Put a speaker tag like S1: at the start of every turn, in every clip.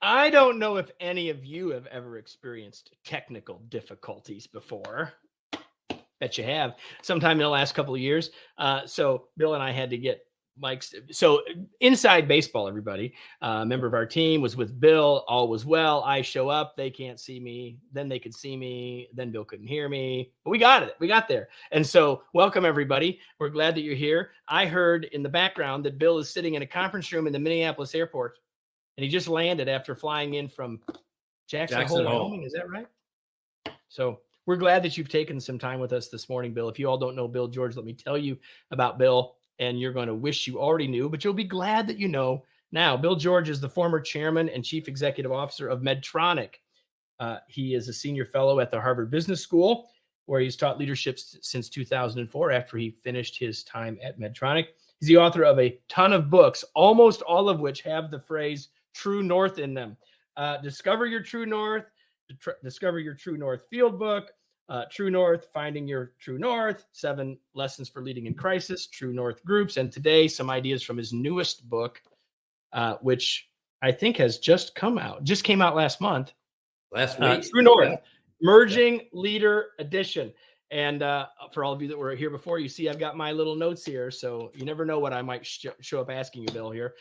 S1: I don't know if any of you have ever experienced technical difficulties before. Bet you have sometime in the last couple of years. So Bill and I had to get mics. So inside baseball, everybody, a member of our team was with Bill. All was well. I show up. They can't see me. Then they could see me. Then Bill couldn't hear me. But we got it. We got there. And so welcome, everybody. We're glad that you're here. I heard in the background that Bill is sitting in a conference room in the Minneapolis airport. And he just landed after flying in from Jackson Hole, Wyoming. Is that right? So we're glad that you've taken some time with us this morning, Bill. If you all don't know Bill George, let me tell you about Bill, and you're going to wish you already knew, but you'll be glad that you know now. Bill George is the former chairman and chief executive officer of Medtronic. He is a senior fellow at the Harvard Business School, where he's taught leadership since 2004 after he finished his time at Medtronic. He's the author of a ton of books, almost all of which have the phrase True North in them. Discover Your True North, Discover Your True North Field Book, True North, Finding Your True North, 7 Lessons for Leading in Crisis, True North Groups, and today some ideas from his newest book, which I think has just came out last month.
S2: Last week.
S1: True North, Merging Leader Edition. And for all of you that were here before, you see I've got my little notes here, so you never know what I might show up asking you, Bill, here.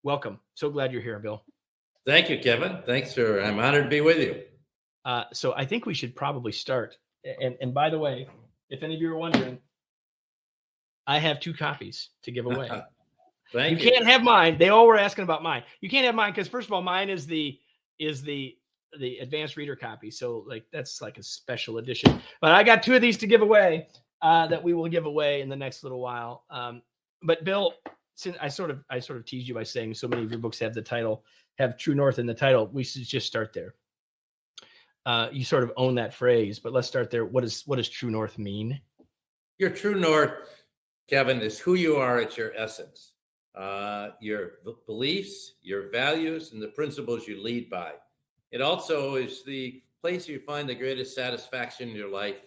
S1: Welcome. So glad you're here, Bill.
S2: Thank you, Kevin. I'm honored to be with you.
S1: So I think we should probably start. And by the way, if any of you are wondering, I have 2 copies to give away.
S2: Thank you.
S1: You can't have mine. They all were asking about mine. You can't have mine because, first of all, mine is the advanced reader copy. So that's like a special edition. But I got 2 of these to give away that we will give away in the next little while. But Bill, since I sort of teased you by saying so many of your books have True North in the title, we should just start there. You sort of own that phrase, but let's start there. What does True North mean?
S2: Your True North, Kevin, is who you are at your essence, your beliefs, your values, and the principles you lead by. It also is the place you find the greatest satisfaction in your life.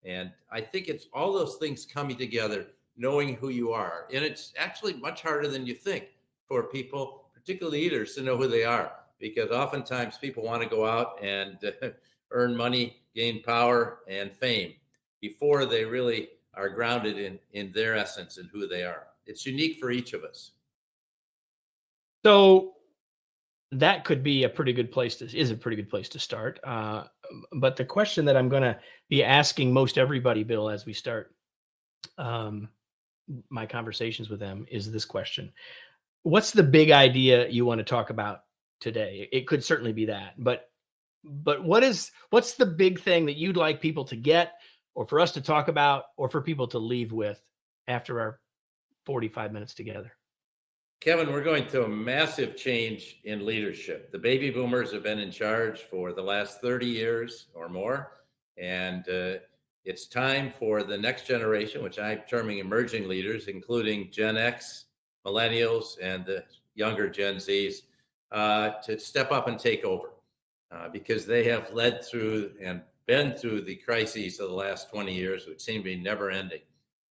S2: And I think it's all those things coming together, knowing who you are. And it's actually much harder than you think for people, particularly leaders, to know who they are, because oftentimes people want to go out and earn money, gain power and fame before they really are grounded in their essence and who they are. It's unique for each of us.
S1: So that could be a pretty good place to start. But the question that I'm going to be asking most everybody, Bill, as we start my conversations with them is this question. What's the big idea you want to talk about today? It could certainly be that, but what's the big thing that you'd like people to get, or for us to talk about, or for people to leave with after our 45 minutes together?
S2: Kevin, we're going through a massive change in leadership. The baby boomers have been in charge for the last 30 years or more, and it's time for the next generation, which I'm terming emerging leaders, including Gen X, millennials, and the younger Gen Zs, to step up and take over because they have led through and been through the crises of the last 20 years, which seem to be never ending.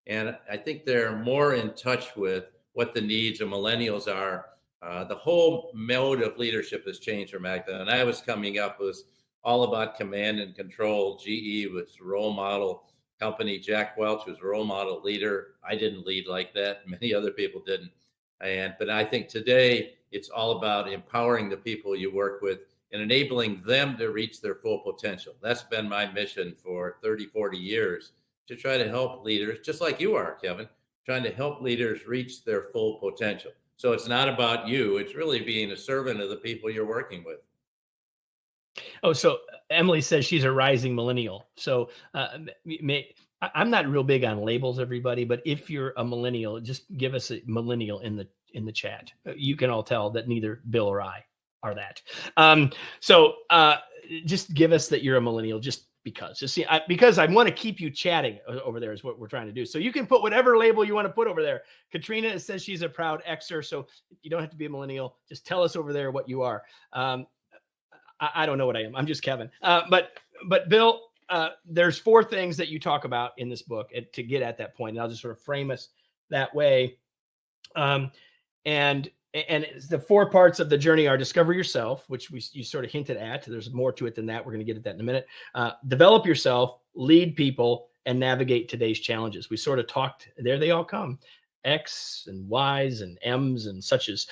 S2: And I think they're more in touch with what the needs of millennials are. The whole mode of leadership has changed dramatically. And I was coming up, was all about command and control. GE was role model company. Jack Welch was a role model leader. I didn't lead like that. Many other people didn't. But I think today it's all about empowering the people you work with and enabling them to reach their full potential. That's been my mission for 30, 40 years, to try to help leaders, just like you are, Kevin, trying to help leaders reach their full potential. So it's not about you. It's really being a servant of the people you're working with.
S1: Oh, so Emily says she's a rising millennial. So I'm not real big on labels, everybody, but if you're a millennial, just give us a millennial in the chat. You can all tell that neither Bill or I are that. So just give us that you're a millennial, just because I want to keep you chatting over there is what we're trying to do. So you can put whatever label you want to put over there. Katrina says she's a proud Xer, so you don't have to be a millennial. Just tell us over there what you are. I don't know what I am. I'm just Kevin. But Bill, there's 4 things that you talk about in this book to get at that point, and I'll just sort of frame us that way. And And it's the 4 parts of the journey are: discover yourself, which you sort of hinted at. There's more to it than that. We're going to get at that in a minute. Develop yourself, lead people, and navigate today's challenges. We sort of talked, there they all come, X and Y's and M's and suches.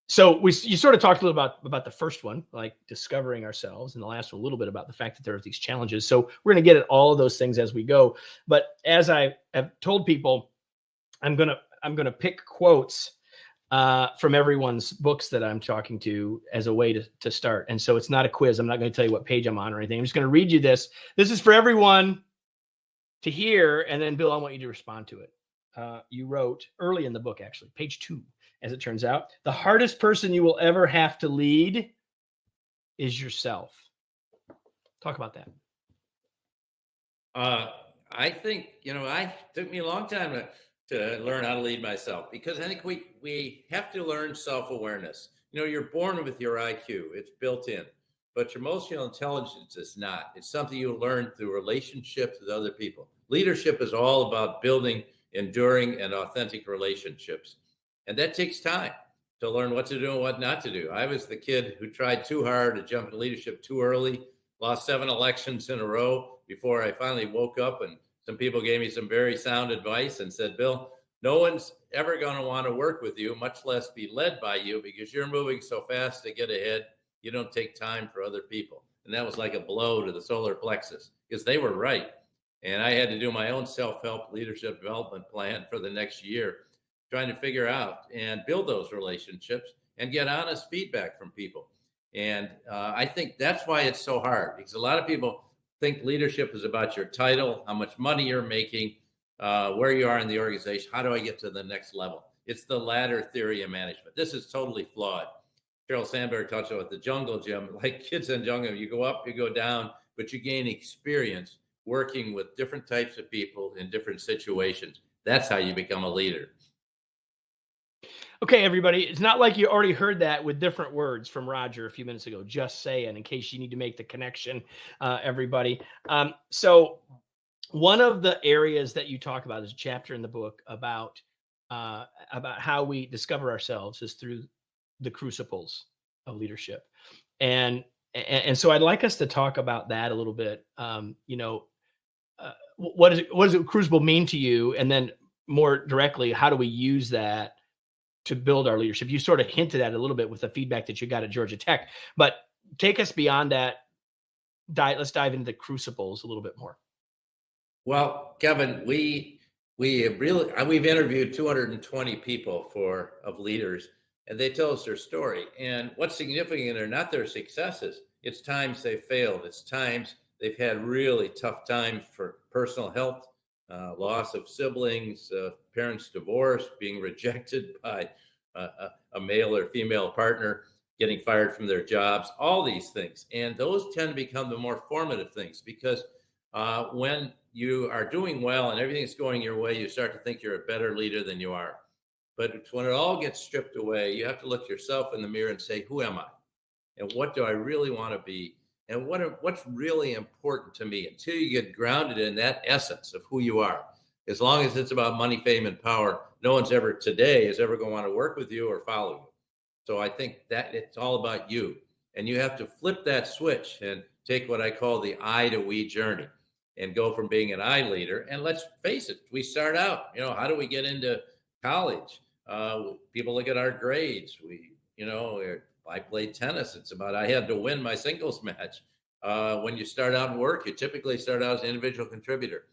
S1: So you sort of talked a little about the first one, like discovering ourselves, and the last one a little bit about the fact that there are these challenges. So we're going to get at all of those things as we go. But as I have told people, I'm going to pick quotes from everyone's books that I'm talking to as a way to start. And so it's not a quiz. I'm not going to tell you what page I'm on or anything. I'm just going to read you this. This is for everyone to hear. And then, Bill, I want you to respond to it. You wrote early in the book, actually, page 2, as it turns out, the hardest person you will ever have to lead is yourself. Talk about that.
S2: I think, it took me a long time to learn how to lead myself, because I think we have to learn self-awareness. You're born with your IQ. It's built in, but your emotional intelligence is not. It's something you learn through relationships with other people. Leadership is all about building enduring and authentic relationships. And that takes time to learn what to do and what not to do. I was the kid who tried too hard to jump into leadership too early, lost 7 elections in a row before I finally woke up, and some people gave me some very sound advice and said, Bill, no one's ever going to want to work with you, much less be led by you, because you're moving so fast to get ahead. You don't take time for other people. And that was like a blow to the solar plexus, because they were right. And I had to do my own self-help leadership development plan for the next year, trying to figure out and build those relationships and get honest feedback from people. And I think that's why it's so hard, because a lot of people think leadership is about your title, how much money you're making, where you are in the organization. How do I get to the next level? It's the ladder theory of management. This is totally flawed. Sheryl Sandberg talks about the jungle gym, like kids in jungle. You go up, you go down, but you gain experience working with different types of people in different situations. That's how you become a leader.
S1: Okay, everybody, it's not like you already heard that with different words from Roger a few minutes ago. Just saying, in case you need to make the connection, everybody. So one of the areas that you talk about is a chapter in the book about how we discover ourselves is through the crucibles of leadership. And so I'd like us to talk about that a little bit. What does a crucible mean to you? And then more directly, how do we use that to build our leadership? You sort of hinted at it a little bit with the feedback that you got at Georgia Tech, but take us beyond that. Let's dive into the crucibles a little bit more.
S2: Well, Kevin, we've interviewed 220 people of leaders, and they tell us their story. And what's significant are not their successes. It's times they failed. It's times they've had really tough times for personal health, loss of siblings, parents divorced, being rejected by a male or female partner, getting fired from their jobs, all these things. And those tend to become the more formative things, because when you are doing well and everything's going your way, you start to think you're a better leader than you are. But when it all gets stripped away, you have to look yourself in the mirror and say, who am I? And what do I really want to be? And what's really important to me? Until you get grounded in that essence of who you are. As long as it's about money, fame, and power, no one's ever today is ever going to want to work with you or follow you. So I think that it's all about you. And you have to flip that switch and take what I call the I to we journey and go from being an I leader. And let's face it, we start out, how do we get into college? People look at our grades. I played tennis. It's about, I had to win my singles match. When you start out in work, you typically start out as an individual contributor.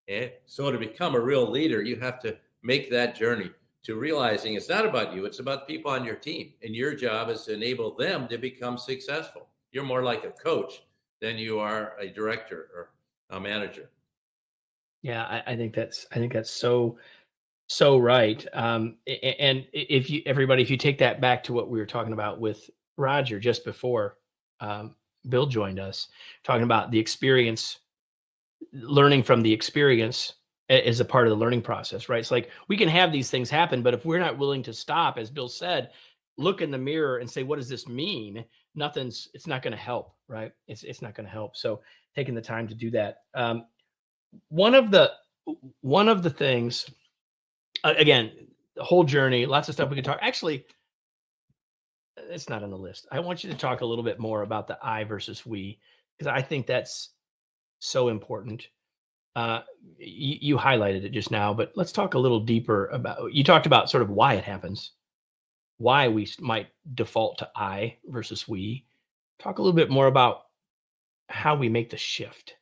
S2: And so to become a real leader, you have to make that journey to realizing it's not about you. It's about people on your team. And your job is to enable them to become successful. You're more like a coach than you are a director or a manager.
S1: Yeah, I think that's so right. And if you take that back to what we were talking about with Roger just before Bill joined us, talking about the experience, learning from the experience is a part of the learning process, right? It's like we can have these things happen, but if we're not willing to stop, as Bill said, look in the mirror and say, what does this mean? It's not going to help, right? It's not going to help. So taking the time to do that. One of the things, again, the whole journey, lots of stuff we could talk. Actually, it's not on the list. I want you to talk a little bit more about the I versus we, because I think that's so important. You highlighted it just now, but let's talk a little deeper about, you talked about sort of why it happens, why we might default to I versus we. Talk a little bit more about how we make the shift.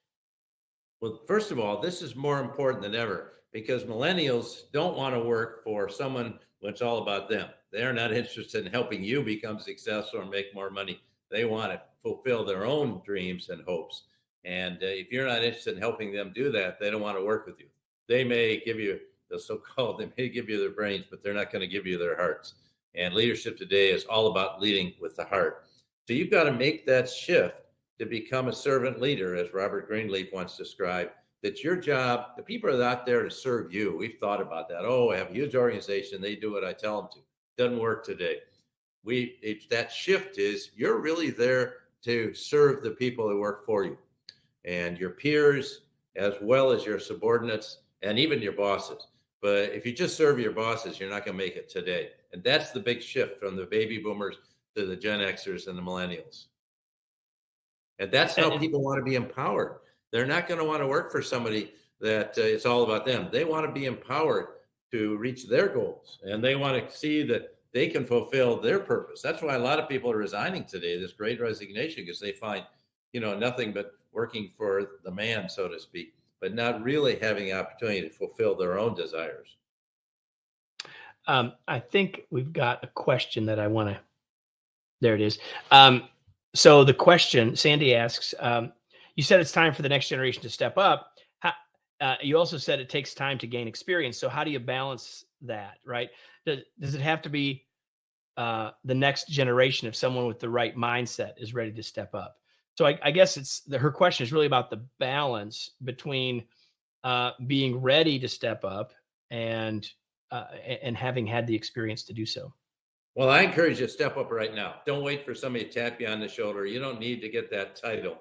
S2: Well, first of all, this is more important than ever because millennials don't want to work for someone when it's all about them. They're not interested in helping you become successful or make more money. They want to fulfill their own dreams and hopes. And if you're not interested in helping them do that, they don't want to work with you. They may give you the so-called, they may give you their brains, but they're not going to give you their hearts. And leadership today is all about leading with the heart. So you've got to make that shift to become a servant leader, as Robert Greenleaf once described. That's your job. The people are out there to serve you. We've thought about that. Oh, I have a huge organization. They do what I tell them to. Doesn't work today. That shift is you're really there to serve the people that work for you and your peers, as well as your subordinates and even your bosses. But if you just serve your bosses, you're not going to make it today. And that's the big shift from the baby boomers to the Gen Xers and the millennials. And that's how people want to be empowered. They're not going to want to work for somebody that it's all about them. They want to be empowered to reach their goals, and they want to see that they can fulfill their purpose. That's why a lot of people are resigning today, this great resignation, because they find, nothing but working for the man, so to speak, but not really having the opportunity to fulfill their own desires.
S1: I think we've got a question that I want to, there it is. So the question, Sandy asks, you said it's time for the next generation to step up. You also said it takes time to gain experience. So how do you balance that, right? Does it have to be the next generation if someone with the right mindset is ready to step up? So I guess her question is really about the balance between being ready to step up and having had the experience to do so.
S2: Well, I encourage you to step up right now. Don't wait for somebody to tap you on the shoulder. You don't need to get that title.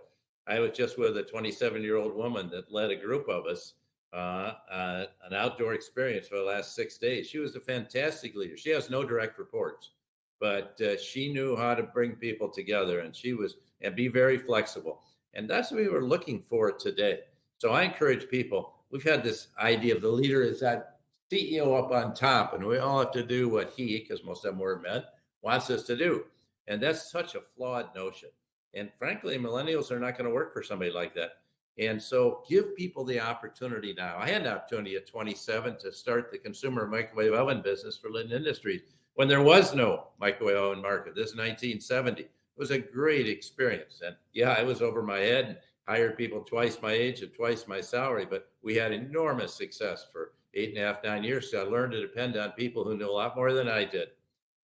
S2: I was just with a 27-year-old woman that led a group of us, an outdoor experience for the last 6 days. She was a fantastic leader. She has no direct reports, but she knew how to bring people together, and be very flexible. And that's what we were looking for today. So I encourage people. We've had this idea of the leader is that CEO up on top, and we all have to do what he, because most of them were men, wants us to do. And that's such a flawed notion. And frankly, millennials are not going to work for somebody like that. And so give people the opportunity now. I had an opportunity at 27 to start the consumer microwave oven business for Lindt Industries when there was no microwave oven market. This is 1970. It was a great experience. And yeah, I was over my head and hired people twice my age and twice my salary, but we had enormous success for 8.5, 9 years. So I learned to depend on people who knew a lot more than I did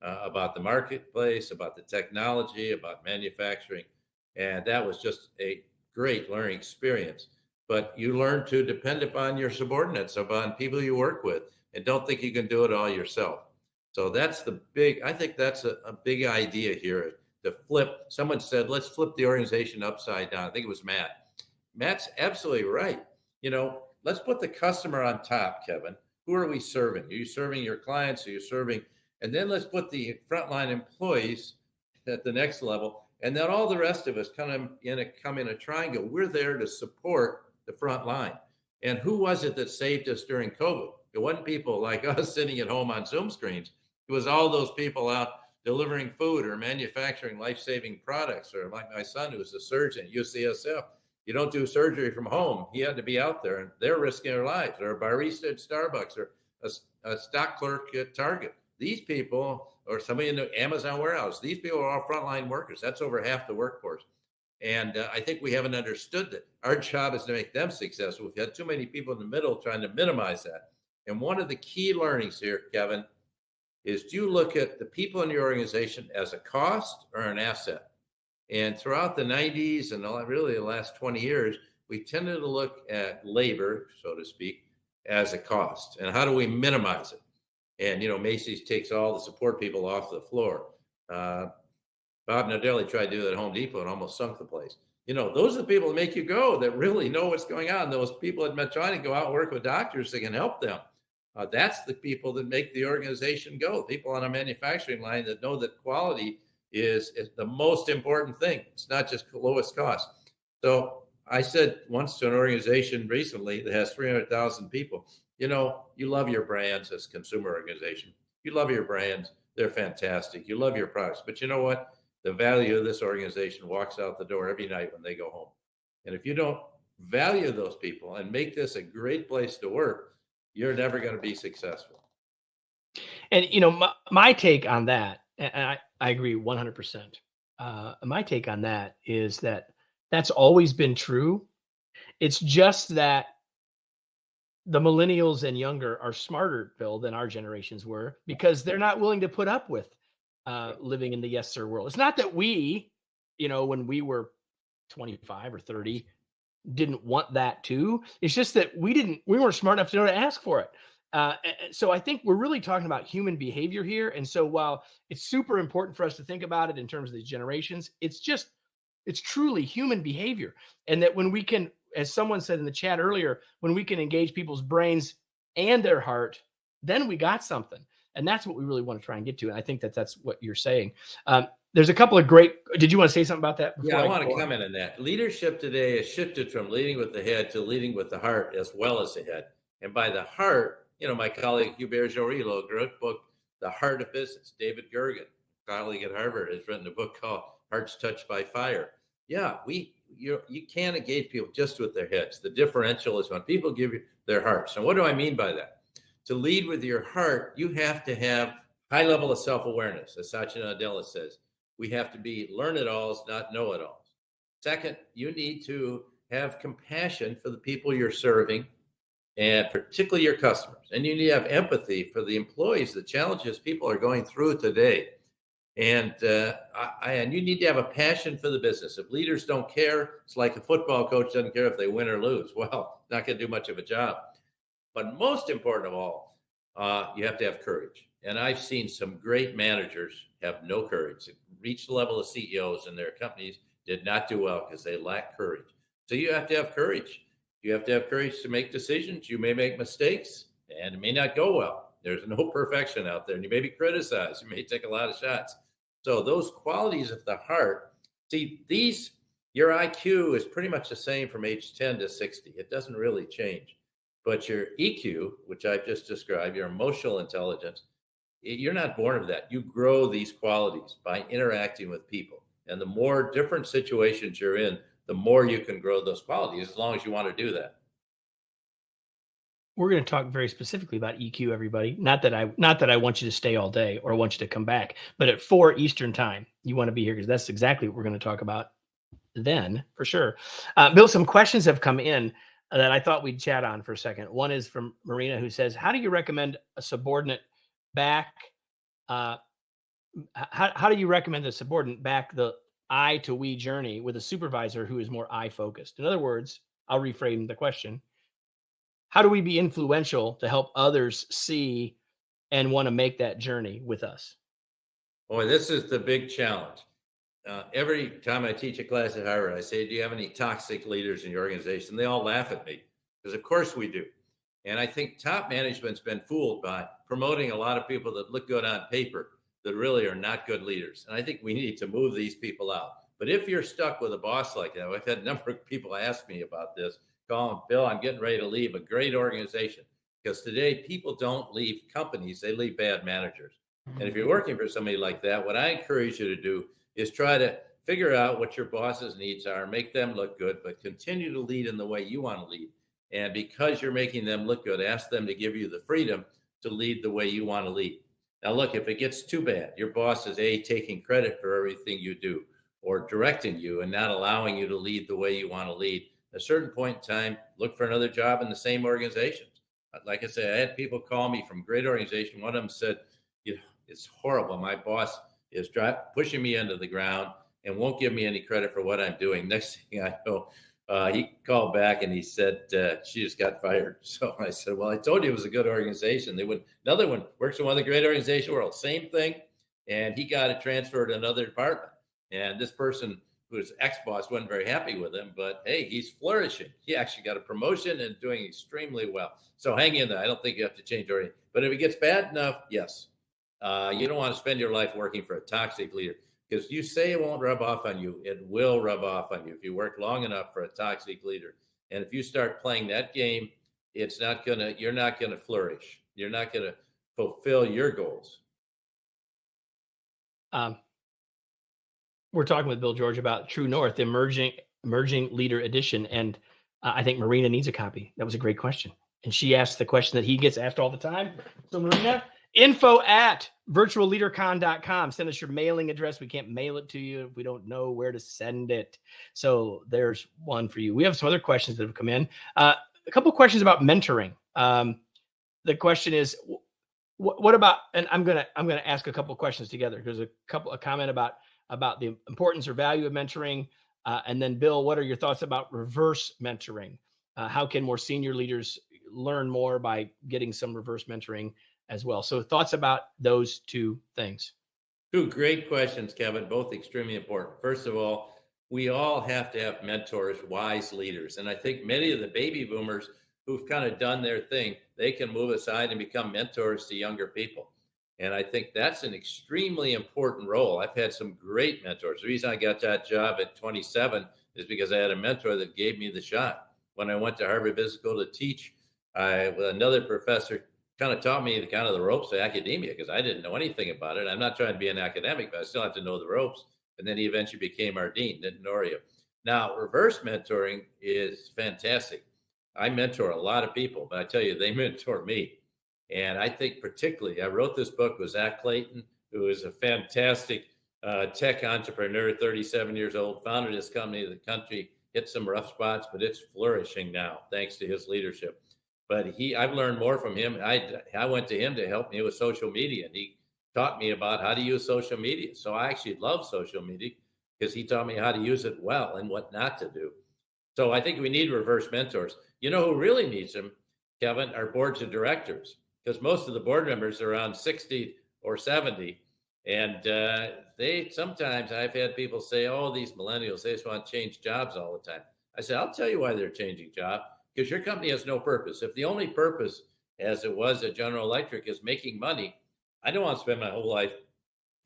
S2: about the marketplace, about the technology, about manufacturing. And that was just a great learning experience. But you learn to depend upon your subordinates, upon people you work with, and don't think you can do it all yourself. So that's I think that's a big idea here to flip. Someone said, let's flip the organization upside down. I think it was Matt. Matt's absolutely right. Let's put the customer on top, Kevin. Who are we serving? Are you serving your clients? Are you serving? And then let's put the frontline employees at the next level. And then all the rest of us come in a triangle. We're there to support the front line. And who was it that saved us during COVID? It wasn't people like us sitting at home on Zoom screens. It was all those people out delivering food or manufacturing life-saving products, or like my son, who's a surgeon at UCSF. You don't do surgery from home. He had to be out there, and they're risking their lives. Or a barista at Starbucks, or a stock clerk at Target. These people, or somebody in the Amazon warehouse, these people are all frontline workers. That's over half the workforce. And I think we haven't understood that. Our job is to make them successful. We've had too many people in the middle trying to minimize that. And one of the key learnings here, Kevin, is do you look at the people in your organization as a cost or an asset? And throughout the 90s and really the last 20 years, we tended to look at labor, so to speak, as a cost. And how do we minimize it? And, Macy's takes all the support people off the floor. Bob Nadelli tried to do that at Home Depot and almost sunk the place. Those are the people that make you go, that really know what's going on. Those people at Medtronic go out and work with doctors that can help them. That's the people that make the organization go. People on a manufacturing line that know that quality is the most important thing. It's not just lowest cost. So I said once to an organization recently that has 300,000 people, you love your brands as a consumer organization. You love your brands. They're fantastic. You love your products. But you know what? The value of this organization walks out the door every night when they go home. And if you don't value those people and make this a great place to work, you're never going to be successful.
S1: And my take on that, and I agree 100%. My take on that is that that's always been true. It's just that the millennials and younger are smarter, Bill, than our generations were, because they're not willing to put up with living in the yes sir world. It's not that we, when we were 25 or 30, didn't want that too. It's just that we weren't smart enough to know to ask for it. So I think we're really talking about human behavior here. And so while it's super important for us to think about it in terms of these generations, it's truly human behavior. And that when we can, as someone said in the chat earlier, when we can engage people's brains and their heart, then we got something. And that's what we really want to try and get to. And I think that's what you're saying. There's a couple of did you want to say something about that?
S2: Yeah, I want to comment on that. Leadership today has shifted from leading with the head to leading with the heart as well as the head. And by the heart, my colleague Hubert Jorillo wrote a book, The Heart of Business. David Gergen, colleague at Harvard, has written a book called Hearts Touched by Fire. Yeah, you can't engage people just with their heads. The differential is when people give you their hearts. And what do I mean by that? To lead with your heart, you have to have high level of self-awareness, as Satya Nadella says. We have to be learn-it-alls, not know-it-alls. Second, you need to have compassion for the people you're serving, and particularly your customers. And you need to have empathy for the employees, the challenges people are going through today. And you need to have a passion for the business. If leaders don't care, it's like a football coach doesn't care if they win or lose. Well, not going to do much of a job. But most important of all, you have to have courage. And I've seen some great managers have no courage. Reach the level of CEOs in their companies did not do well because they lack courage. So you have to have courage. You have to have courage to make decisions. You may make mistakes and it may not go well. There's no perfection out there. And you may be criticized. You may take a lot of shots. So those qualities of the heart, your IQ is pretty much the same from age 10 to 60. It doesn't really change. But your EQ, which I've just described, your emotional intelligence, you're not born of that. You grow these qualities by interacting with people. And the more different situations you're in, the more you can grow those qualities, as long as you want to do that.
S1: We're going to talk very specifically about EQ, everybody. Not that I want you to stay all day or want you to come back, but at 4 Eastern time, you want to be here because that's exactly what we're going to talk about then, for sure. Bill, some questions have come in that I thought we'd chat on for a second. One is from Marina, who says, how do you recommend a subordinate back? How do you recommend the subordinate back the I to we journey with a supervisor who is more I focused? In other words, I'll reframe the question. How do we be influential to help others see and want to make that journey with us?
S2: Boy, this is the big challenge. Every time I teach a class at Harvard, I say, do you have any toxic leaders in your organization? They all laugh at me because of course we do. And I think top management's been fooled by promoting a lot of people that look good on paper that really are not good leaders. And I think we need to move these people out. But if you're stuck with a boss like that, I've had a number of people ask me about this, calling, Bill, I'm getting ready to leave a great organization. Because today people don't leave companies, they leave bad managers. And if you're working for somebody like that, what I encourage you to do is try to figure out what your boss's needs are, make them look good, but continue to lead in the way you want to lead. And because you're making them look good, ask them to give you the freedom to lead the way you want to lead. Now, look, if it gets too bad, your boss is taking credit for everything you do or directing you and not allowing you to lead the way you want to lead, at a certain point in time, look for another job in the same organization. Like I said, I had people call me from great organization. One of them said, it's horrible. My boss is pushing me into the ground and won't give me any credit for what I'm doing. Next thing I know, he called back and he said, she just got fired. So I said, well, I told you it was a good organization. Another one works in one of the great organizations in the world, same thing. And he got it transferred to another department. And this person whose ex-boss wasn't very happy with him, but hey, he's flourishing. He actually got a promotion and doing extremely well. So hang in there. I don't think you have to change already. But if it gets bad enough, yes. You don't want to spend your life working for a toxic leader, because you say it won't rub off on you. It will rub off on you if you work long enough for a toxic leader. And if you start playing that game, you're not gonna flourish. You're not gonna fulfill your goals.
S1: We're talking with Bill George about True North, emerging leader edition, and I think Marina needs a copy. That was a great question, and she asked the question that he gets asked all the time. So Marina, info@virtualleadercon.com. Send us your mailing address. We can't mail it to you if we don't know where to send it. So there's one for you. We have some other questions that have come in. A couple questions about mentoring. The question is, what about? And I'm gonna ask a couple questions together. There's a comment about the importance or value of mentoring, and then Bill, what are your thoughts about reverse mentoring? How can more senior leaders learn more by getting some reverse mentoring as well? So thoughts about those two things.
S2: Two great questions, Kevin, both extremely important. First of all, we all have to have mentors, wise leaders. And I think many of the baby boomers who've kind of done their thing, they can move aside and become mentors to younger people. And I think that's an extremely important role. I've had some great mentors. The reason I got that job at 27 is because I had a mentor that gave me the shot. When I went to Harvard Business School to teach, another professor kind of taught me the ropes of academia, because I didn't know anything about it. I'm not trying to be an academic, but I still have to know the ropes. And then he eventually became our dean, didn't know you. Now, reverse mentoring is fantastic. I mentor a lot of people, but I tell you, they mentor me. And I think particularly, I wrote this book with Zach Clayton, who is a fantastic tech entrepreneur, 37 years old, founded his company. The country hit some rough spots, but it's flourishing now, thanks to his leadership. But I've learned more from him. I went to him to help me with social media, and he taught me about how to use social media. So I actually love social media because he taught me how to use it well and what not to do. So I think we need reverse mentors. You know who really needs them, Kevin, are boards of directors, because most of the board members are around 60 or 70. And sometimes I've had people say, oh, these millennials, they just want to change jobs all the time. I said, I'll tell you why they're changing jobs, because your company has no purpose. If the only purpose, as it was at General Electric, is making money, I don't want to spend my whole life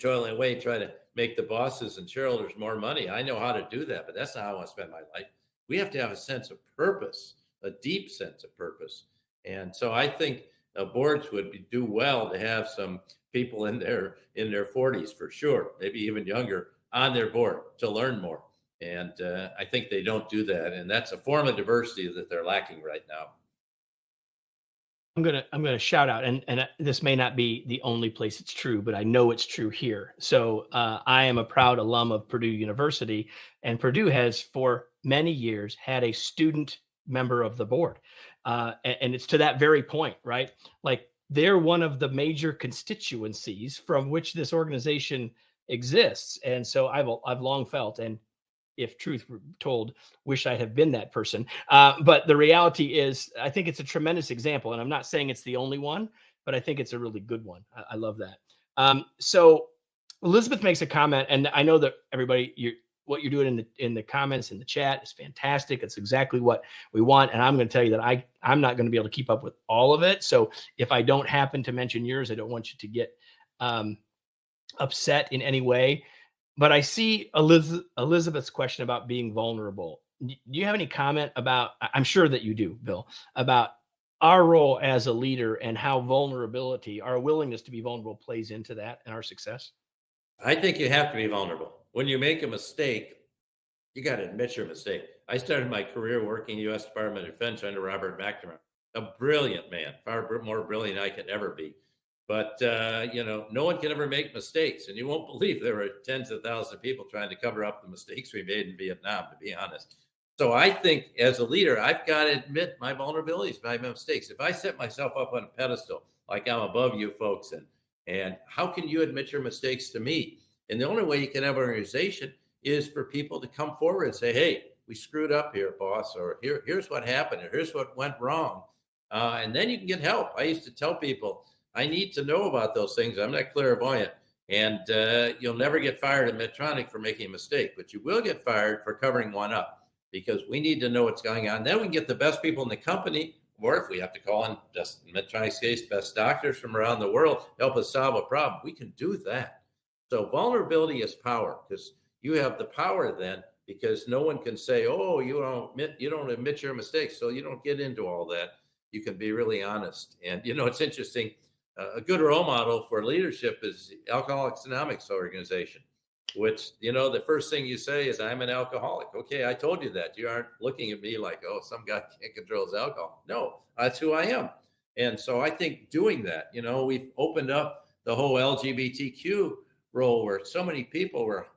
S2: toiling away trying to make the bosses and shareholders more money. I know how to do that, but that's not how I want to spend my life. We have to have a sense of purpose, a deep sense of purpose. And so I think boards would do well to have some people in their 40s for sure, maybe even younger, on their board to learn more. And I think they don't do that, and that's a form of diversity that they're lacking right now.
S1: I'm gonna shout out, and this may not be the only place it's true, but I know it's true here. So I am a proud alum of Purdue University, and Purdue has for many years had a student member of the board, and it's to that very point, right? Like, they're one of the major constituencies from which this organization exists, and so I've long felt, and if truth were told, wish I have been that person. But the reality is, I think it's a tremendous example. And I'm not saying it's the only one, but I think it's a really good one. I love that. So Elizabeth makes a comment, and I know that everybody, what you're doing in the comments in the chat is fantastic. It's exactly what we want. And I'm going to tell you that I'm not going to be able to keep up with all of it. So if I don't happen to mention yours, I don't want you to get upset in any way. But I see Elizabeth's question about being vulnerable. Do you have any comment about, I'm sure that you do, Bill, about our role as a leader and how vulnerability, our willingness to be vulnerable, plays into that and our success?
S2: I think you have to be vulnerable. When you make a mistake, you got to admit your mistake. I started my career working U.S. Department of Defense under Robert McNamara, a brilliant man, far more brilliant than I could ever be. But, no one can ever make mistakes. And you won't believe there were tens of thousands of people trying to cover up the mistakes we made in Vietnam, to be honest. So I think as a leader, I've got to admit my vulnerabilities, my mistakes. If I set myself up on a pedestal, like I'm above you folks, and how can you admit your mistakes to me? And the only way you can have an organization is for people to come forward and say, hey, we screwed up here, boss, or here's what happened, or here's what went wrong. And then you can get help. I used to tell people, I need to know about those things. I'm not clairvoyant. And you'll never get fired at Medtronic for making a mistake, but you will get fired for covering one up, because we need to know what's going on. Then we can get the best people in the company, or if we have to call in, just in Medtronic's case, best doctors from around the world to help us solve a problem. We can do that. So vulnerability is power, because you have the power then, because no one can say, oh, you don't admit your mistakes, so you don't get into all that. You can be really honest. And it's interesting. A good role model for leadership is the Alcoholics Anonymous organization, which, the first thing you say is, I'm an alcoholic. Okay, I told you that. You aren't looking at me like, oh, some guy can't control his alcohol. No, that's who I am. And so I think doing that, we've opened up the whole LGBTQ role, where so many people were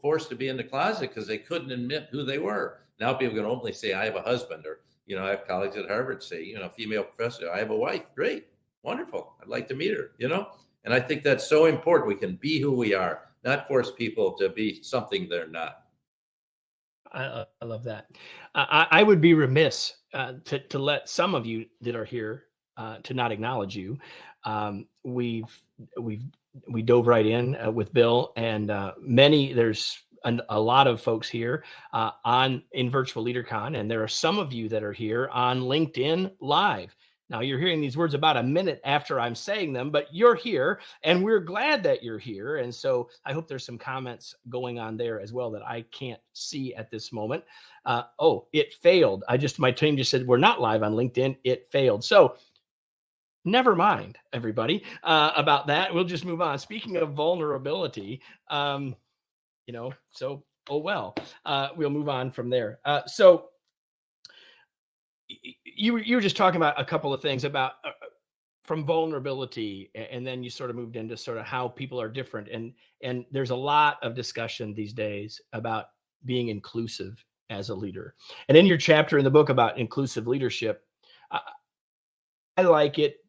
S2: forced to be in the closet because they couldn't admit who they were. Now people can openly say, I have a husband, or, I have colleagues at Harvard say, female professor, I have a wife. Great. Wonderful. I'd like to meet her, And I think that's so important. We can be who we are, not force people to be something they're not.
S1: I love that. I would be remiss to let some of you that are here to not acknowledge you. We dove right in with Bill, and there's a lot of folks here in Virtual LeaderCon, and there are some of you that are here on LinkedIn Live. Now, you're hearing these words about a minute after I'm saying them, but you're here, and we're glad that you're here. And so I hope there's some comments going on there as well that I can't see at this moment. It failed. My team just said we're not live on LinkedIn. It failed. So never mind, everybody, about that. We'll just move on. Speaking of vulnerability, oh well. We'll move on from there. So you were just talking about a couple of things about from vulnerability, and then you sort of moved into sort of how people are different. And there's a lot of discussion these days about being inclusive as a leader. And in your chapter in the book about inclusive leadership, I like it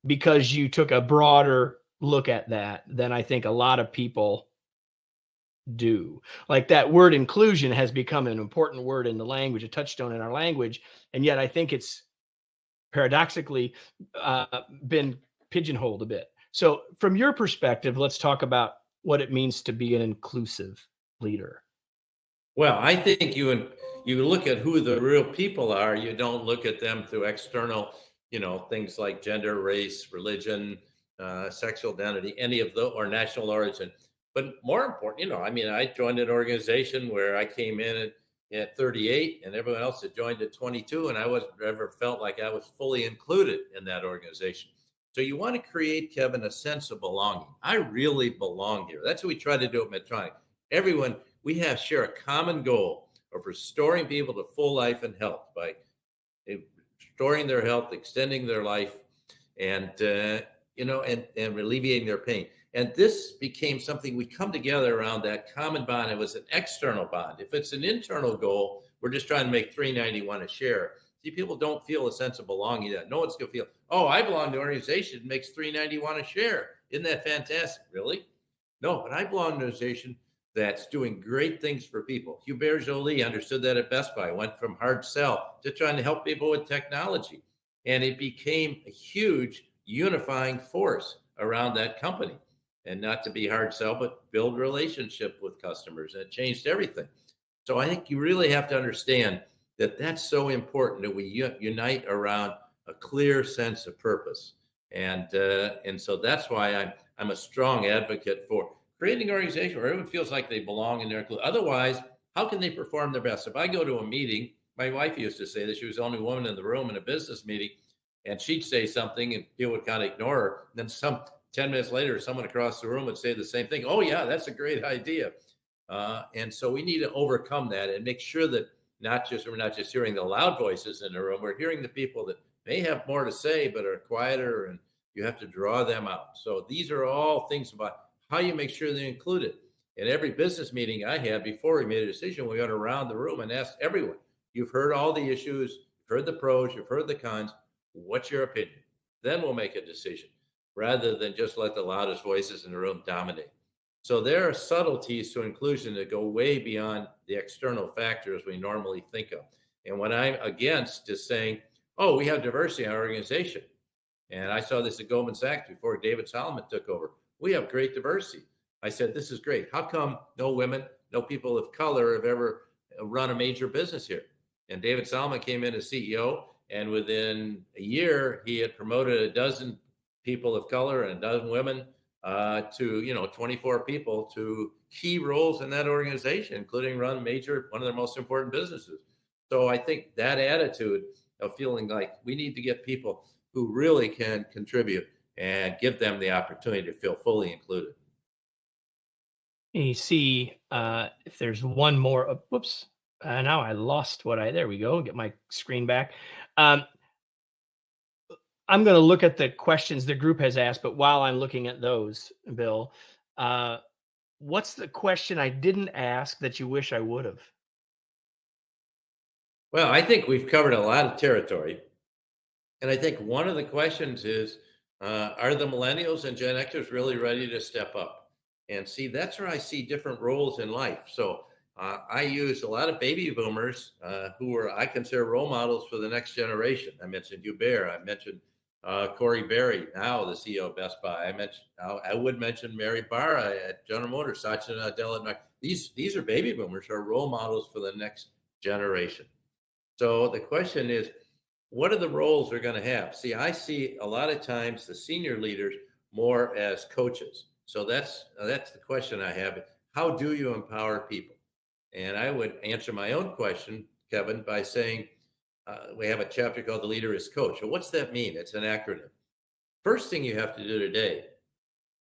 S1: because you took a broader look at that than I think a lot of people do. Like, that word inclusion has become an important word in the language, a touchstone in our language. And yet I think it's paradoxically been pigeonholed a bit. So from your perspective, let's talk about what it means to be an inclusive leader.
S2: Well, I think you look at who the real people are. You don't look at them through external, things like gender, race, religion, sexual identity, any of those, or national origin. But more important, I joined an organization where I came in at 38, and everyone else had joined at 22, and I ever felt like I was fully included in that organization. So you want to create, Kevin, a sense of belonging. I really belong here. That's what we try to do at Medtronic. Everyone, we share a common goal of restoring people to full life and health by restoring their health, extending their life, and alleviating their pain. And this became something we come together around, that common bond. It was an external bond. If it's an internal goal, we're just trying to make $3.91 a share. See, people don't feel a sense of belonging. That no one's going to feel, oh, I belong to an organization that makes $3.91 a share. Isn't that fantastic? Really? No, but I belong to an organization that's doing great things for people. Hubert Joly understood that at Best Buy, went from hard sell to trying to help people with technology. And it became a huge unifying force around that company. And not to be hard sell, but build relationship with customers. And it changed everything. So I think you really have to understand that that's so important, that we unite around a clear sense of purpose. And so that's why I'm a strong advocate for creating an organization where everyone feels like they belong in there. Otherwise, how can they perform their best? If I go to a meeting, my wife used to say that she was the only woman in the room in a business meeting, and she'd say something and people would kind of ignore her. And then 10 minutes later, someone across the room would say the same thing. Oh, yeah, that's a great idea. And so we need to overcome that and make sure that we're not just hearing the loud voices in the room. We're hearing the people that may have more to say, but are quieter, and you have to draw them out. So these are all things about how you make sure they're included. In every business meeting I had before we made a decision, we went around the room and asked everyone, you've heard all the issues, you've heard the pros, you've heard the cons. What's your opinion? Then we'll make a decision, rather than just let the loudest voices in the room dominate. So there are subtleties to inclusion that go way beyond the external factors we normally think of. And what I'm against is saying, oh, we have diversity in our organization. And I saw this at Goldman Sachs before David Solomon took over. we have great diversity. I said, this is great. How come no women, no people of color have ever run a major business here? And David Solomon came in as CEO, and within a year, he had promoted a dozen people of color and a dozen women to 24 people to key roles in that organization, including run one of their most important businesses. So I think that attitude of feeling like we need to get people who really can contribute and give them the opportunity to feel fully included.
S1: You see if there's one more. Whoops. Now I lost there we go. Get my screen back. I'm going to look at the questions the group has asked, but while I'm looking at those, Bill, what's the question I didn't ask that you wish I would have?
S2: Well, I think we've covered a lot of territory. And I think one of the questions is, are the millennials and Gen Xers really ready to step up? And see, that's where I see different roles in life. So I use a lot of baby boomers who I consider role models for the next generation. I mentioned Hubert. I mentioned Corey Berry, now the CEO of Best Buy. I would mention Mary Barra at General Motors, Satya Nadella. These are baby boomers who are role models for the next generation. So the question is, what are the roles they're going to have? See, I see a lot of times the senior leaders more as coaches. So that's the question I have. How do you empower people? And I would answer my own question, Kevin, by saying we have a chapter called The Leader is Coach. Well, what's that mean? It's an acronym. First thing you have to do today,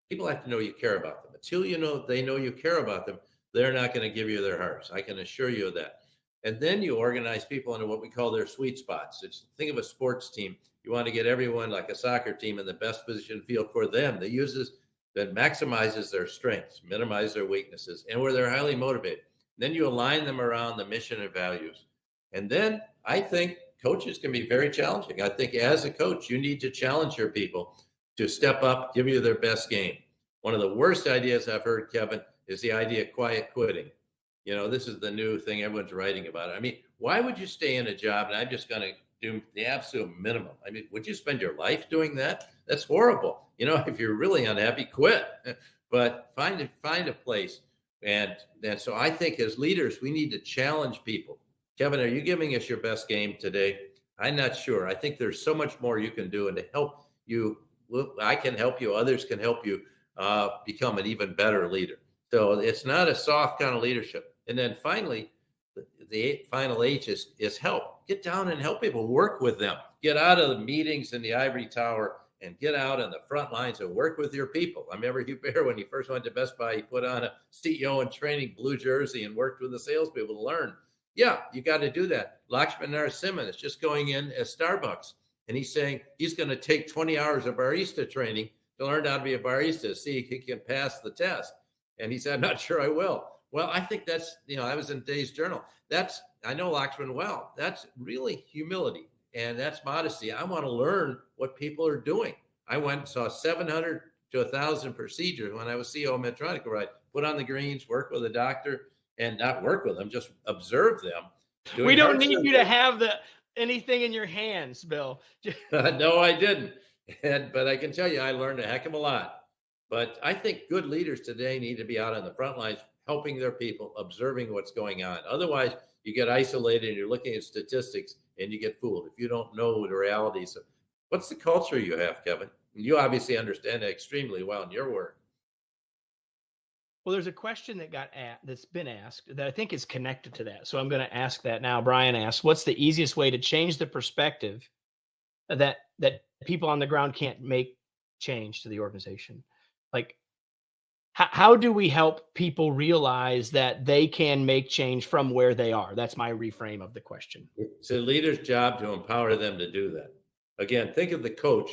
S2: people have to know you care about them. Until they know you care about them, they're not going to give you their hearts. I can assure you of that. And then you organize people into what we call their sweet spots. Think of a sports team. You want to get everyone, like a soccer team, in the best position field for them that maximizes their strengths, minimize their weaknesses, and where they're highly motivated. Then you align them around the mission and values. And then I think coaches can be very challenging. I think as a coach, you need to challenge your people to step up, give you their best game. One of the worst ideas I've heard, Kevin, is the idea of quiet quitting. This is the new thing everyone's writing about. I mean, why would you stay in a job and I'm just going to do the absolute minimum? I mean, would you spend your life doing that? That's horrible. If you're really unhappy, quit. But find a place. And so I think as leaders, we need to challenge people. Kevin, are you giving us your best game today? I'm not sure. I think there's so much more you can do. And to help you, I can help you. Others can help you become an even better leader. So it's not a soft kind of leadership. And then finally, the final H is help. Get down and help people. Work with them. Get out of the meetings in the ivory tower and get out on the front lines and work with your people. I remember Hubert, when he first went to Best Buy, he put on a CEO in training blue jersey and worked with the salespeople to learn. Yeah, you got to do that. Lakshman Narasimhan is just going in as Starbucks, and he's saying he's going to take 20 hours of barista training to learn how to be a barista, see if he can pass the test. And he said, I'm not sure I will. Well, I think that's, I was in Day's Journal. I know Lakshman well. That's really humility, and that's modesty. I want to learn what people are doing. I went and saw 700 to 1,000 procedures when I was CEO of Medtronic, where I put on the greens, work with a doctor, and not work with them, just observe them.
S1: We don't need you to have anything in your hands, Bill.
S2: No, I didn't. But I can tell you, I learned a heck of a lot. But I think good leaders today need to be out on the front lines, helping their people, observing what's going on. Otherwise, you get isolated and you're looking at statistics and you get fooled if you don't know the realities. What's the culture you have, Kevin? You obviously understand that extremely well in your work.
S1: Well, there's a question that's been asked that I think is connected to that. So I'm going to ask that now. Brian asks, what's the easiest way to change the perspective that people on the ground can't make change to the organization? Like, how do we help people realize that they can make change from where they are? That's my reframe of the question.
S2: It's a leader's job to empower them to do that. Again, think of the coach.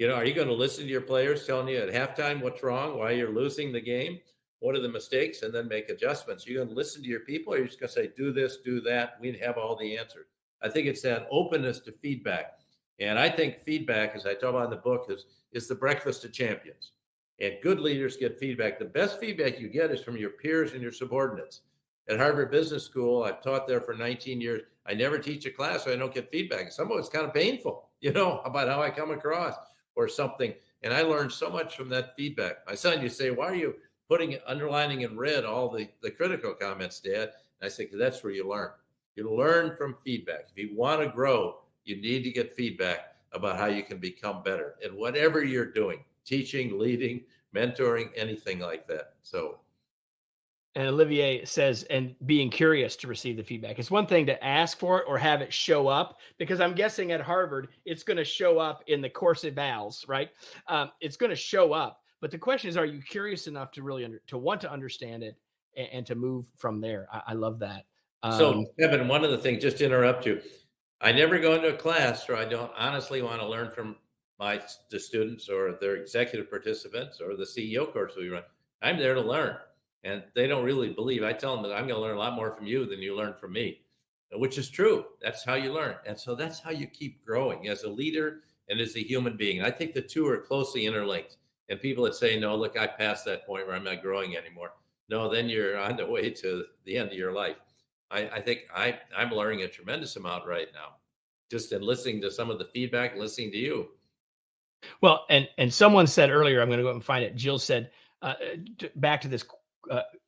S2: Are you going to listen to your players telling you at halftime what's wrong, why you're losing the game? What are the mistakes, and then make adjustments? You're going to listen to your people, or you're just going to say, do this, do that. We have all the answers. I think it's that openness to feedback. And I think feedback, as I talk about in the book, is the breakfast of champions. And good leaders get feedback. The best feedback you get is from your peers and your subordinates. At Harvard Business School, I've taught there for 19 years. I never teach a class where I don't get feedback. Some of it's kind of painful, about how I come across or something. And I learned so much from that feedback. My son, you say, why are you underlining in red all the critical comments, Dad? And I say, because that's where you learn. You learn from feedback. If you want to grow, you need to get feedback about how you can become better in whatever you're doing, teaching, leading, mentoring, anything like that. So.
S1: And Olivier says, and being curious to receive the feedback. It's one thing to ask for it or have it show up, because I'm guessing at Harvard, it's going to show up in the course evals, right? It's going to show up. But the question is, are you curious enough to really to want to understand it and to move from there? I love that.
S2: So, Kevin, one of the things, just to interrupt you, I never go into a class where I don't honestly want to learn from the students or their executive participants or the CEO course we run. I'm there to learn. And they don't really believe. I tell them that I'm going to learn a lot more from you than you learn from me, which is true. That's how you learn. And so that's how you keep growing as a leader and as a human being. I think the two are closely interlinked. And people that say, no, look, I passed that point where I'm not growing anymore. No, then you're on the way to the end of your life. I think I'm learning a tremendous amount right now, just in listening to some of the feedback, listening to you.
S1: Well, and someone said earlier, I'm going to go up and find it. Jill said, back to this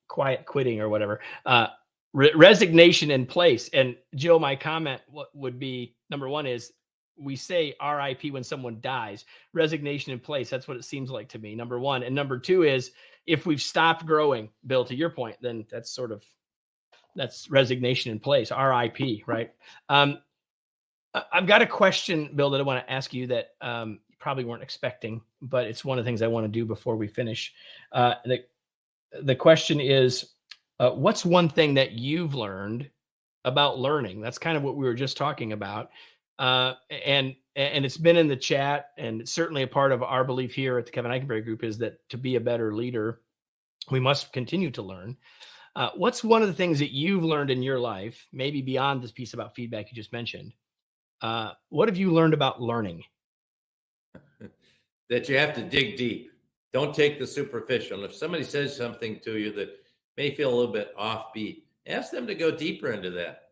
S1: quiet quitting or whatever, resignation in place. And Jill, my comment would be, number one is, we say RIP when someone dies. Resignation in place, that's what it seems like to me, number one. And number two is, if we've stopped growing, Bill, to your point, then that's resignation in place, RIP, right? I've got a question, Bill, that I want to ask you that you probably weren't expecting, but it's one of the things I want to do before we finish. The question is, what's one thing that you've learned about learning? That's kind of what we were just talking about. And it's been in the chat, and it's certainly a part of our belief here at the Kevin Eikenberry Group is that to be a better leader, we must continue to learn. What's one of the things that you've learned in your life, maybe beyond this piece about feedback you just mentioned? What have you learned about learning?
S2: That you have to dig deep. Don't take the superficial. And if somebody says something to you that may feel a little bit offbeat, ask them to go deeper into that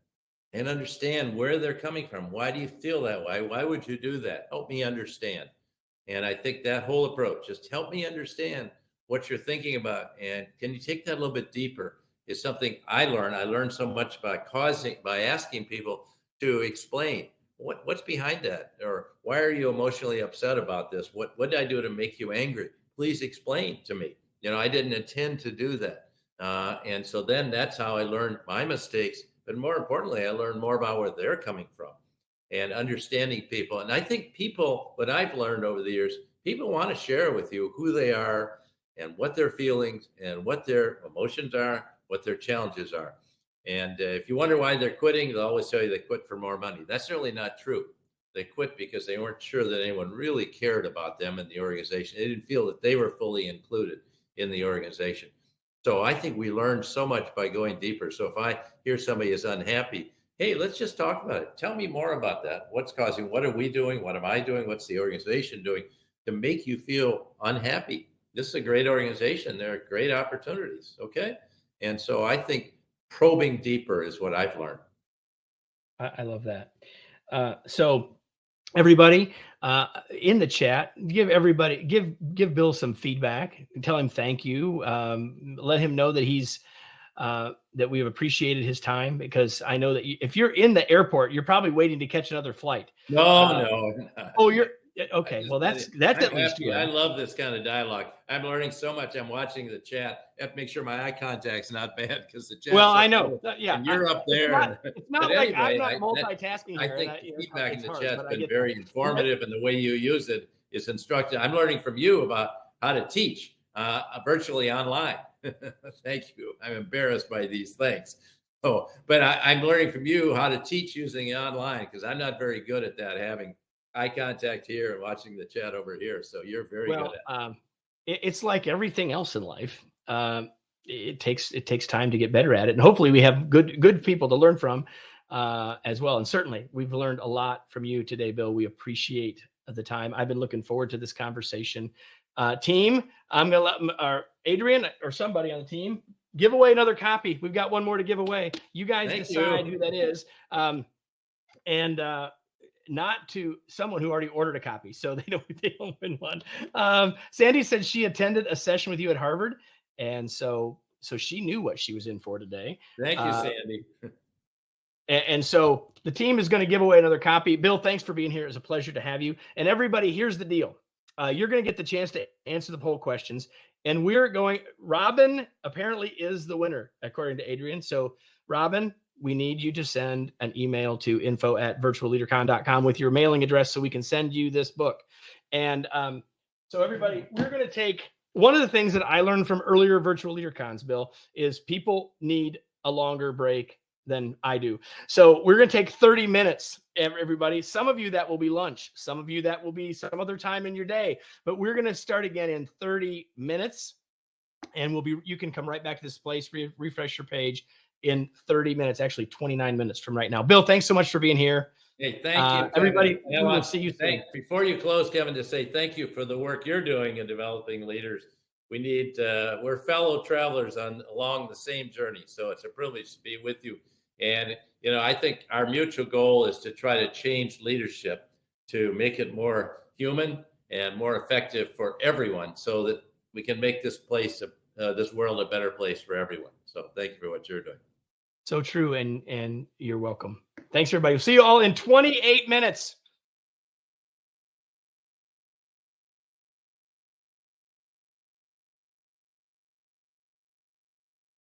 S2: and understand where they're coming from. Why do you feel that way? Why would you do that? Help me understand. And I think that whole approach, just help me understand what you're thinking about. And can you take that a little bit deeper, is something I learned. I learned so much by asking people to explain what's behind that, or why are you emotionally upset about this? What did I do to make you angry? Please explain to me. I didn't intend to do that. And so then that's how I learned my mistakes. But more importantly, I learned more about where they're coming from and understanding people. And I think what I've learned over the years, people want to share with you who they are and what their feelings and what their emotions are, what their challenges are. And if you wonder why they're quitting, they'll always tell you they quit for more money. That's certainly not true. They quit because they weren't sure that anyone really cared about them in the organization. They didn't feel that they were fully included in the organization. So I think we learned so much by going deeper. So if I hear somebody is unhappy, hey, let's just talk about it. Tell me more about that. What's causing, what are we doing? What am I doing? What's the organization doing to make you feel unhappy? This is a great organization. There are great opportunities. Okay. And so I think probing deeper is what I've learned.
S1: I love that. So everybody in the chat, give Bill some feedback, tell him thank you. Let him know that that we've appreciated his time, because I know that if you're in the airport, you're probably waiting to catch another flight.
S2: No.
S1: Oh, you're okay. Well, that's at least good.
S2: I love this kind of dialogue. I'm learning so much. I'm watching the chat. I have to make sure my eye contact's not bad, because the chat.
S1: Well, I know.
S2: Yeah, and you're up there.
S1: It's not like anyway, I'm not multitasking here.
S2: I think feedback in the chat's been very informative, and the way you use it is instructive. I'm learning from you about how to teach virtually online. Thank you. I'm embarrassed by these things. But I'm learning from you how to teach using it online, because I'm not very good at that, having eye contact here and watching the chat over here. So you're very good at it.
S1: It's like everything else in life. It takes time to get better at it. And hopefully we have good people to learn from as well. And certainly we've learned a lot from you today, Bill. We appreciate the time. I've been looking forward to this conversation. Team, I'm going to let Adrian or somebody on the team give away another copy. We've got one more to give away. You guys decide who that is. not to someone who already ordered a copy, so they don't win one. Sandy said she attended a session with you at Harvard, and so she knew what she was in for today.
S2: Thank you, Sandy.
S1: And so the team is going to give away another copy. Bill, thanks for being here. It was a pleasure to have you. And everybody, here's the deal. You're going to get the chance to answer the poll questions. And Robin apparently is the winner, according to Adrian. So Robin, we need you to send an email to info@virtualleadercon.com with your mailing address so we can send you this book. And so everybody, we're going to take one of the things that I learned from earlier virtual leader cons, Bill, is people need a longer break than I do. So we're going to take 30 minutes, everybody. Some of you that will be lunch. Some of you that will be some other time in your day. But we're going to start again in 30 minutes. And you can come right back to this place, refresh your page in 30 minutes, actually 29 minutes from right now. Bill, thanks so much for being here.
S2: Hey, thank you,
S1: everybody. We will see you soon.
S2: Before you close, Kevin, to say thank you for the work you're doing in developing leaders. We need, we're fellow travelers along the same journey. So it's a privilege to be with you. And, I think our mutual goal is to try to change leadership to make it more human and more effective for everyone so that we can make this this world a better place for everyone. So thank you for what you're doing.
S1: So true. And you're welcome. Thanks, everybody. We'll see you all in 28 minutes.